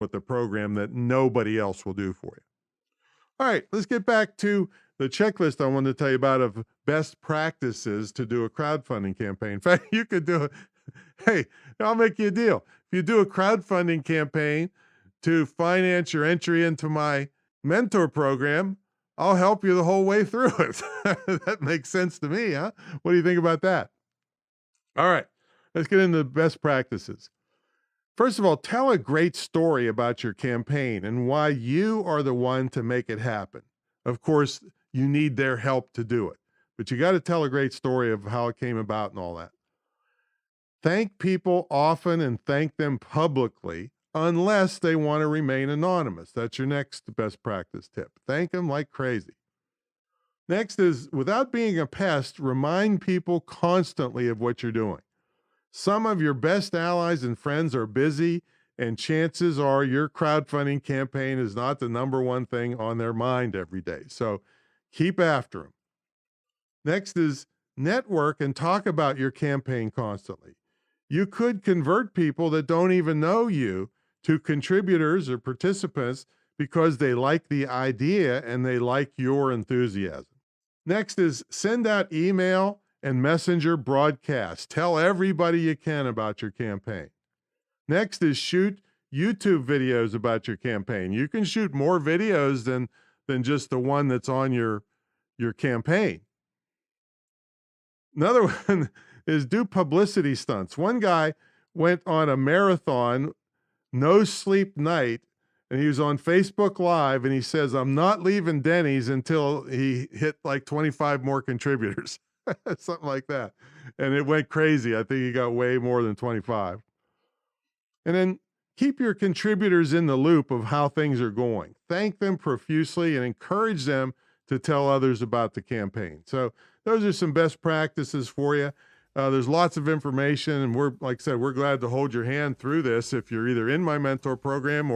with the program that nobody else will do for you. All right, let's get back to the checklist I wanted to tell you about of best practices to do a crowdfunding campaign. In fact, you could do it. Hey, I'll make you a deal. If you do a crowdfunding campaign to finance your entry into my mentor program, I'll help you the whole way through it. That makes sense to me, huh? What do you think about that? All right, let's get into the best practices. First of all, tell a great story about your campaign and why you are the one to make it happen. Of course, you need their help to do it, but you got to tell a great story of how it came about and all that. Thank people often and thank them publicly unless they want to remain anonymous. That's your next best practice tip. Thank them like crazy. Next is, without being a pest, remind people constantly of what you're doing. Some of your best allies and friends are busy, and chances are your crowdfunding campaign is not the number one thing on their mind every day. So keep after them. Next is network and talk about your campaign constantly. You could convert people that don't even know you to contributors or participants because they like the idea and they like your enthusiasm. Next is send out email and messenger broadcasts. Tell everybody you can about your campaign. Next is shoot YouTube videos about your campaign. You can shoot more videos than just the one that's on your campaign. Another one is do publicity stunts. One guy went on a marathon, no sleep night, and he was on Facebook Live, and he says, I'm not leaving Denny's until he hit like 25 more contributors. Something like that. And it went crazy. I think he got way more than 25. And then keep your contributors in the loop of how things are going. Thank them profusely and encourage them to tell others about the campaign. So those are some best practices for you. There's lots of information, and like I said, we're glad to hold your hand through this if you're either in my mentor program or